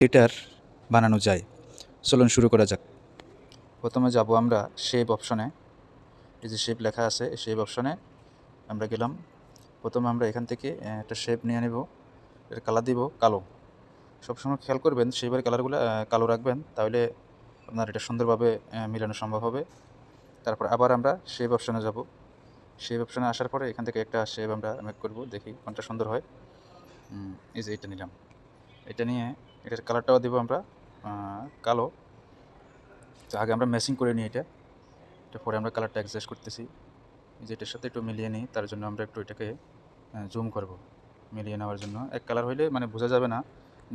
এটার বানানো যায়। চলুন শুরু করা যাক। প্রথমে যাব আমরা শেপ অপশনে। এই যে শেপ লেখা আছে, এই শেপ অপশনে আমরা গেলাম। প্রথমে আমরা এখান থেকে একটা শেপ নিয়ে নেব, এর কালার দিব কালো। সবসময় খেয়াল করবেন শেপের কালারগুলো কালো রাখবেন, তাহলে আপনার এটা সুন্দরভাবে মিলানো সম্ভব হবে। তারপর আবার আমরা শেপ অপশনে যাব। শেপ অপশনে আসার পরে এখান থেকে একটা শেপ আমরা মেক করব, দেখি কোনটা সুন্দর হয়। এই যে এটা নিলাম, এটা নিয়ে এটার কালারটাও দেবো আমরা কালো। তো আগে আমরা ম্যাচিং করে নিই এটা পরে আমরা কালারটা অ্যাডজাস্ট করতেছি। যে এটার সাথে একটু মিলিয়ে নিই, তার জন্য আমরা একটু এটাকে জুম করব। মিলিয়ে নেওয়ার জন্য এক কালার হইলে মানে বোঝা যাবে না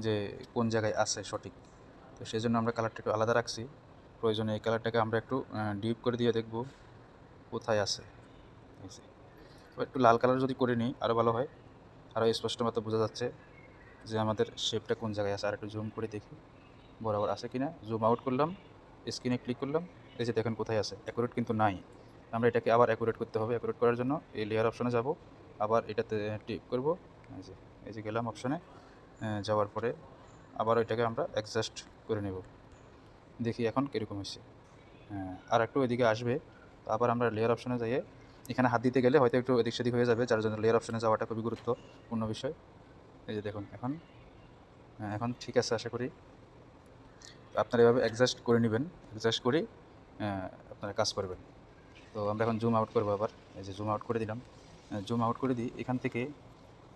যে কোন জায়গায় আছে সঠিক। তো সেই জন্য আমরা কালারটা একটু আলাদা রাখছি। প্রয়োজনে এই কালারটাকে আমরা একটু ডিপ করে দিয়ে দেখব কোথায় আছে। একটু লাল কালার যদি করে নিই আরও ভালো হয়, আরও স্পষ্ট মতো বোঝা যাচ্ছে যে আমাদের শেপটা কোন জায়গায় আছে। আর একটু জুম করে দেখি বরাবর আছে কিনা। জুম আউট করলাম, স্ক্রিনে ক্লিক করলাম, এই যে দেখেন কোথায় আছে। অ্যাকুরেট কিন্তু নাই, আমরা এটাকে আবার অ্যাকুরেট করতে হবে। অ্যাকুরেট করার জন্য এই লেয়ার অপশনে যাব, আবার এটাতে টিপ করব। এই যে গেলাম অপশনে, যাওয়ার পরে আবার এটাকে আমরা অ্যাডজাস্ট করে নেব। দেখি এখন কীরকম হয়েছে। আর একটু এদিকে আসবে, তো আবার আমরা লেয়ার অপশনে যাইয়ে এখানে হাত দিতে গেলে হয়তো একটু এদিক সেদিক হয়ে যাবে, যার জন্য লেয়ার অপশনে যাওয়াটা খুবই গুরুত্বপূর্ণ বিষয়। এই যে দেখুন এখন ঠিক আছে আশা করি। আপনারা এভাবে অ্যাডজাস্ট করে নেবেন, অ্যাডজাস্ট করে আপনারা কাজ করবেন। তো আমরা এখন জুম আউট করবো আবার। এই যে জুম আউট করে দিলাম। জুম আউট করে দিই, এখান থেকে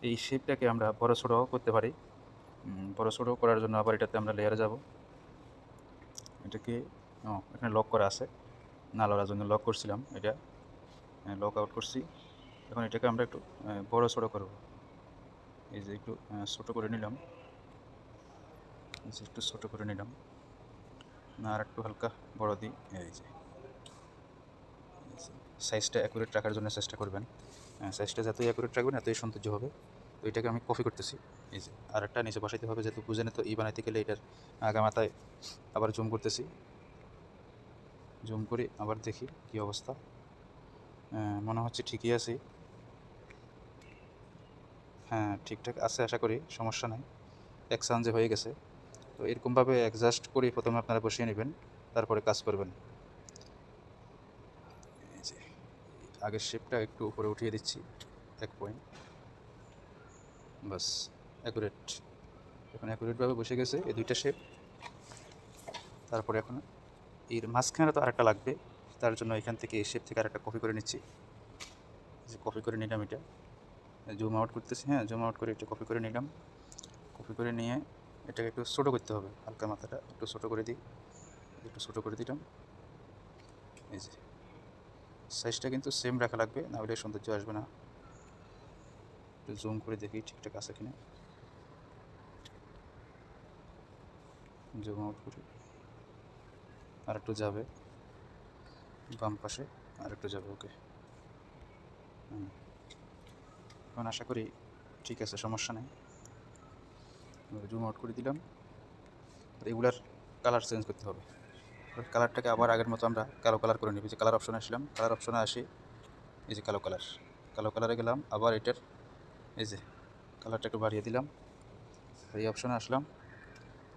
এই শেপটাকে আমরা বড় ছোটো করতে পারি। বড় ছোটো করার জন্য আবার এটাতে আমরা লেয়ারে যাব। এটাকে এখানে লক করা আছে, না লড়ার জন্য লক করছিলাম, এটা লক আউট করছি। এখন এটাকে আমরা একটু বড় ছোটো করব। এই যে একটু ছোটো করে নিলাম, একটু ছোটো করে নিলাম, না আর একটু হালকা বড় দিই। এই যে সাইজটা অ্যাকুরেট রাখার জন্য চেষ্টা করবেন। সাইজটা যতই অ্যাকুরেট রাখবেন এতই সৌন্দর্য হবে। তো এটাকে আমি কপি করতেছি। এই যে আর একটা নিচে বসাইতে হবে, যেহেতু বুঝে তো বানাইতে গেলে এটার আগা মাথায় আবার জুম করতেছি। জুম করি আবার দেখি কি অবস্থা। মনে হচ্ছে ঠিকই আছে। হ্যাঁ ঠিকঠাক আছে আশা করি, সমস্যা নাই। এক সাউন্ডে হয়ে গেছে। তো এরকমভাবে অ্যাডজাস্ট করে প্রথমে আপনারা বসিয়ে নেবেন, তারপরে কাজ করবেন। এই যে আগের শেপটা একটু উপরে উঠিয়ে দিচ্ছি 1 পয়েন্ট, বাস অ্যাকুরেট। এখন অ্যাকুরেটভাবে বসে গেছে এই দুইটা শেপ। তারপরে এখন এর মাঝখানে তো আরেকটা লাগবে, তার জন্য এখান থেকে এই শেপ থেকে আরেকটা কপি করে নিচ্ছি। যে কপি করে নিলাম, এটা জুম আউট করতেছি। হ্যাঁ জুম আউট করে এটা কপি করে নিলাম। কপি করে নিয়ে এটাকে একটু ছোটো করতে হবে, হালকা মাথাটা একটু ছোটো করে দিই, একটু ছোটো করে দিলাম। এই যে সাইজটা কিন্তু সেম রাখা লাগবে, না হলে সৌন্দর্য আসবে না। একটু জুম করে দেখি ঠিকঠাক আছে কিনা। জুম আউট করি, আর একটু যাবে বাম পাশে, আর একটু যাবে। ওকে, এখন আশা করি ঠিক আছে, সমস্যা নেই। জুম আউট করে দিলাম। এগুলার কালার চেঞ্জ করতে হবে। কালারটাকে আবার আগের মতো আমরা কালো কালার করে নিব। যে কালার অপশনে আসলাম, কালার অপশনে আসি, এই যে কালো কালারে গেলাম। আবার এটার এই যে কালারটা একটু বাড়িয়ে দিলাম। এই অপশনে আসলাম,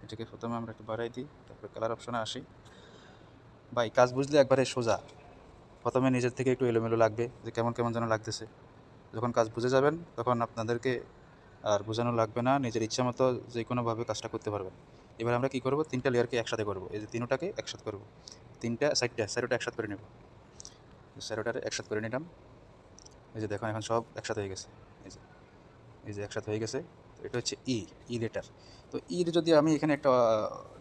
এটাকে প্রথমে আমরা একটু বাড়াই দিই, তারপরে কালার অপশনে আসি। ভাই কাজ বুঝলে একবারে সোজা। প্রথমে নিজের থেকে একটু এলোমেলো লাগবে, যে কেমন কেমন যেন লাগতেছে। যখন কাজ বুঝে যাবেন তখন আপনাদেরকে আর বোঝানো লাগবে না, নিজের ইচ্ছা মতো যে কোনোভাবে কাজটা করতে পারবেন। এবার আমরা কী করব, 3টা লেয়ারকে একসাথে করব। এই যে তিনটাকে একসাথে করব, 3টা সাইডটা একসাথে করে নেব। স্যারোটারে একসাথে করে নিলাম। এই যে দেখুন এখন সব একসাথে হয়ে গেছে। এই যে একসাথে হয়ে গেছে। তো এটা হচ্ছে ই লেটার। তো ইর যদি আমি এখানে একটা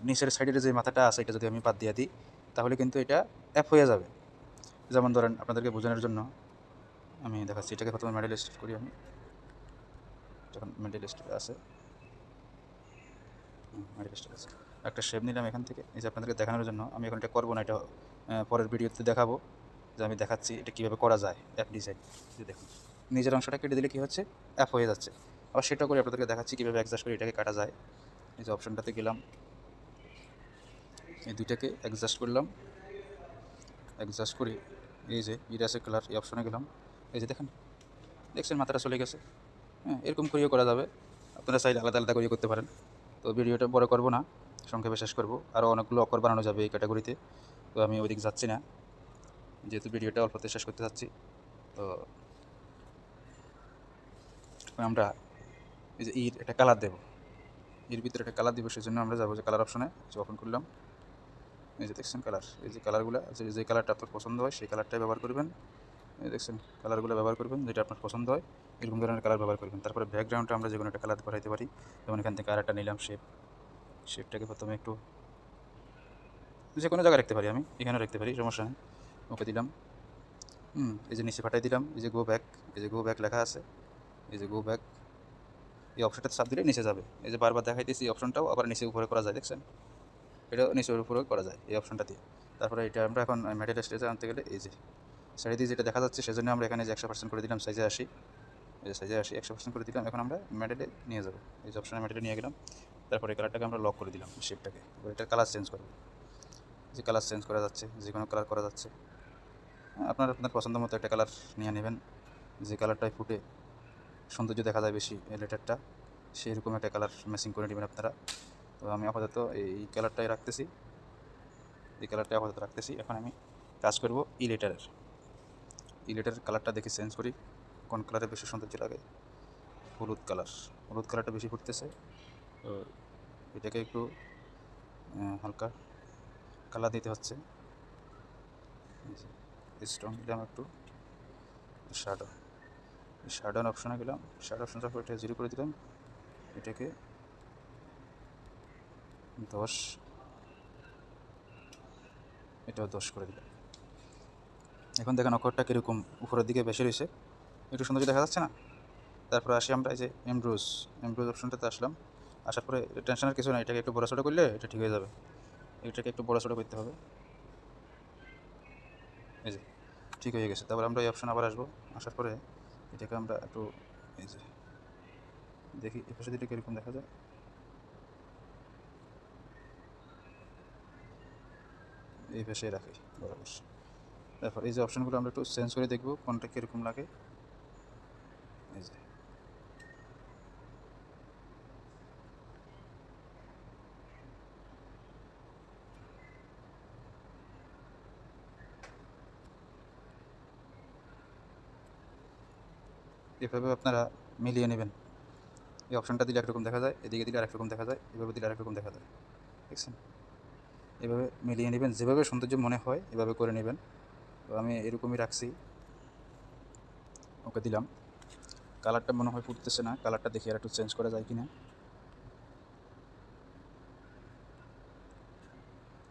নিচের সাইডের যে মাথাটা আছে এটা যদি আমি বাদ দিয়ে দিই, তাহলে কিন্তু এটা অ্যাপ হয়ে যাবে। যেমন ধরেন আপনাদেরকে বোঝানোর জন্য আমি দেখাচ্ছি। এটাকে প্রথমে মিডল স্টেট করি আমি। যখন মিডল স্টেট আছে, একটা শেপ নিলাম এখান থেকে। এই যে আপনাদেরকে দেখানোর জন্য আমি এখন এটা করবো না, এটা পরের ভিডিওতে দেখাবো যে আমি দেখাচ্ছি এটা কীভাবে করা যায় অ্যাপ ডিজাইন। যে দেখুন নিজের অংশটা কেটে দিলে কী হচ্ছে, অ্যাপ হয়ে যাচ্ছে। আবার সেটা করে আপনাদেরকে দেখাচ্ছি কীভাবে অ্যাডজাস্ট করে এটাকে কাটা যায়। এই যে অপশনটাতে গেলাম, এই দুইটাকে অ্যাডজাস্ট করলাম। অ্যাডজাস্ট করি, এই যে ইরাসে কালার, এই অপশনে গেলাম। এই যে দেখছেন মাথাটা চলে গেছে। হ্যাঁ এরকম করেও করা যাবে, আপনারা চাইলে আলাদা আলাদা করে করতে পারেন। তো ভিডিওটা বড় করব না, সংক্ষেপে শেষ করব। আরও অনেকগুলো অক্ষর বানানো যাবে এই ক্যাটাগরিতে, তো আমি ওইদিকে যাচ্ছি না, যেহেতু ভিডিওটা অল্পতে শেষ করতে চাচ্ছি। তো আমরা এই যে ইর একটা কালার দেবো, এর ভিতরে একটা কালার দিব, সেই জন্য আমরা যাবো যে কালার অপশনে, যে ওপেন করলাম। এই যে দেখছেন কালার, এই যে কালারগুলো, যে কালারটা আপনার পছন্দ হয় সেই কালারটাই ব্যবহার করবেন। এই দেখছেন কালারগুলো ব্যবহার করবেন, যেটা আপনার পছন্দ হয় এরকম ধরনের কালার ব্যবহার করবেন। তারপরে ব্যাকগ্রাউন্ডটা আমরা যে কোনো একটা কালার বাড়াইতে পারি, যেমন এখান থেকে আরেকটা নিলাম শেপটাকে প্রথমে একটু যে কোনো জায়গায় রাখতে পারি, আমি এখানে রাখতে পারি, সমস্যা নেই। ওকে দিলাম। এই যে নিচে ফাটাই দিলাম, এই যে গো ব্যাক, এই যে গো ব্যাক লেখা আছে, এই যে গো ব্যাক, এই অপশনটাতে চাপ দিলে নিচে যাবে। এই যে বারবার দেখাইতেছি এই অপশনটাও আবার নিচে উপরে করা যায়, দেখছেন এটাও নিচের উপরে করা যায় এই অপশনটা দিয়ে। তারপরে এটা আমরা এখন মেটেরিয়াল স্টেজে আনতে গেলে এই যে সাইড দিয়ে যেটা দেখা যাচ্ছে, সেজন্য আমরা এখানে যে 100% করে দিলাম, সাইজে আসি, এই যে সাইজে আসি 100% করে দিলাম। এখন আমরা মেটেরিয়ালে নিয়ে যাবো, এই যে অপশনে মেটেরিয়ালে নিয়ে গেলাম। তারপরে এই কালারটাকে আমরা লক করে দিলাম, শেপটাকে। এবার এটার কালার চেঞ্জ করবো, যে কালার চেঞ্জ করা যাচ্ছে, যে কোনো কালার করা যাচ্ছে। আপনার পছন্দ মতো একটা কালার নিয়ে নেবেন, যে কালারটায় ফুটে সৌন্দর্য দেখা যায় বেশি এই লেটারটা, সেই রকম একটা কালার ম্যাচিং করে নেবেন আপনারা। তো আমি আপাতত এই কালারটাই রাখতেছি, এই কালারটাই আপাতত রাখতেছি। এখন আমি কাজ করব ই লেটারের কালারটা দেখে চেঞ্জ করি, কোন কালারে বেশি সৌন্দর্য লাগে। হলুদ কালারটা বেশি ফুটতেছে, তো এটাকে একটু হালকা কালার দিতে হচ্ছে। স্ট্রং দিলাম একটু, শ্যাডো অপশনে গেলাম, শ্যাডো অপশন তারপর এটা 0 করে দিলাম, এটাকে 10, এটাও 10 করে দিলাম। এখন দেখেন অক্ষরটা কীরকম উপরের দিকে বেশি রয়েছে, একটু সৌন্দর্য দেখা যাচ্ছে না। তারপরে আসি আমরা এই যে এমব্রোজ অপশনটাতে আসলাম। আসার পরে টেনশনের কিছু না, এটাকে একটু বড় ছোটো করলে এটা ঠিক হয়ে যাবে। এটাকে একটু বড় ছোটো করতে হবে, এই যে ঠিক হয়ে গেছে। তারপর আমরা এই অপশন আবার আসবো, আসার পরে এটাকে আমরা একটু এই যে দেখি এই পাশে দিলে কীরকম দেখা যায়, এই পাশে রাখি বরাবর। তারপর এই যে অপশনগুলো আমরা একটু চেঞ্জ করে দেখব কোনটা কীরকম লাগে। এই যে এভাবে আপনারা মিলিয়ে নেবেন। এই অপশনটা দিলে একরকম দেখা যায়, এদিকে দিলে আরেক রকম দেখা যায়, এভাবে দিলে আরেক রকম দেখা যায়, দেখছেন। এভাবে মিলিয়ে নেবেন, যেভাবে সৌন্দর্য মনে হয় এভাবে করে নেবেন। তো আমি এরকমই রাখছি, ওকে দিলাম। কালারটা মনে হয় ফুটতেছে না, কালারটা দেখি আর একটু চেঞ্জ করা যায় কিনা।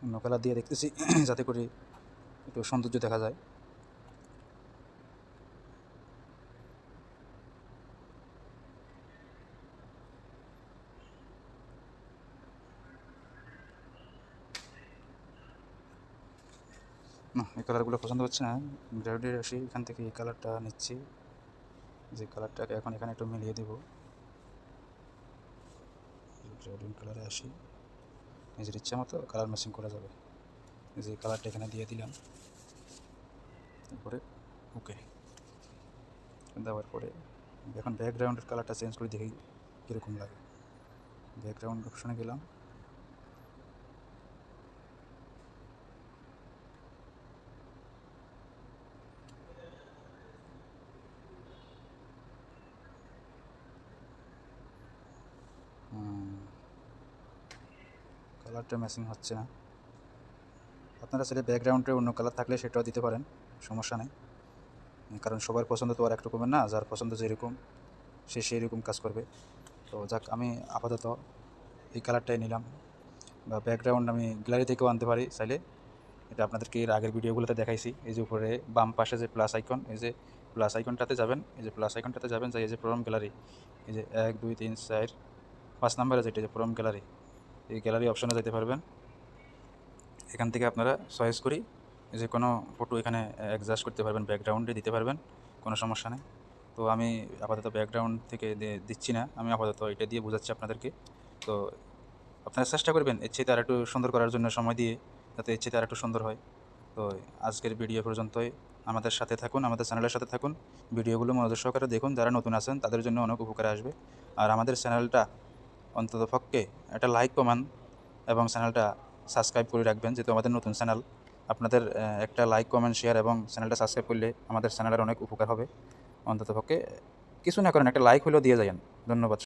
অন্য কালার দিয়ে দেখতেছি যাতে করে একটু সৌন্দর্য দেখা যায়। না, এই কালারগুলো পছন্দ হচ্ছে না, গ্রাউন্ডে আসি, এখান থেকে এই কালারটা নিচ্ছি, যে কালারটাকে এখন এখানে একটু মিলিয়ে দেবো। গ্রাউন্ড কালারে আসি, নিজের ইচ্ছা মতো কালার ম্যাচিং করা যাবে। এই যে কালারটা এখানে দিয়ে দিলাম, তারপরে ওকে দেওয়ার পরে এখন ব্যাকগ্রাউন্ডের কালারটা চেঞ্জ করে দেখি কীরকম লাগে। ব্যাকগ্রাউন্ড অপশনে গেলাম, কালারটা ম্যাচিং হচ্ছে না। আপনারা চাইলে ব্যাকগ্রাউন্ডে অন্য কালার থাকলে সেটাও দিতে পারেন, সমস্যা নেই। কারণ সবার পছন্দ তো আর এক রকমের না, যার পছন্দ যেরকম সে সেই রকম কাজ করবে। তো যাক, আমি আপাতত এই কালারটাই নিলাম। বা ব্যাকগ্রাউন্ড আমি গ্যালারি থেকেও আনতে পারি চাইলে, এটা আপনাদেরকে এর আগের ভিডিওগুলোতে দেখাইছি। এই যে উপরে বাম পাশে যে প্লাস আইকন, এই যে প্লাস আইকনটাতে যাবেন, এই যে প্লাস আইকনটাতে যাবেন, যাই এই যে প্রোগ্রাম গ্যালারি, এই যে 1 2 3 4 5 নম্বরে যেটা যে প্রোগ্রাম গ্যালারি, এই গ্যালারি অপশনে যেতে পারবেন। এখান থেকে আপনারা চয়েস করি যে কোনো ফটো এখানে অ্যাডজাস্ট করতে পারবেন, ব্যাকগ্রাউন্ডে দিতে পারবেন, কোনো সমস্যা নেই। তো আমি আপাতত ব্যাকগ্রাউন্ড থেকে দিচ্ছি না, আমি আপাতত এটা দিয়ে বোঝাচ্ছি আপনাদেরকে। তো আপনারা চেষ্টা করবেন এর চেয়ে আর একটু সুন্দর করার জন্য, সময় দিয়ে, যাতে এর চেয়ে আর একটু সুন্দর হয়। তো আজকের ভিডিও পর্যন্তই। আমাদের সাথে থাকুন, আমাদের চ্যানেলের সাথে থাকুন, ভিডিওগুলো মনোযোগ সহকারে দেখুন। যারা নতুন আছেন তাদের জন্য অনেক উপকারে আসবে। আর আমাদের চ্যানেলটা অন্ততপক্ষে একটা লাইক কমেন্ট এবং চ্যানেলটা সাবস্ক্রাইব করে রাখবেন, যেহেতু আমাদের নতুন চ্যানেল। আপনাদের একটা লাইক কমেন্ট শেয়ার এবং চ্যানেলটা সাবস্ক্রাইব করলে আমাদের চ্যানেলের অনেক উপকার হবে। অন্ততপক্ষে কিছু না করেন, একটা লাইক হলেও দিয়ে যাবেন। ধন্যবাদ।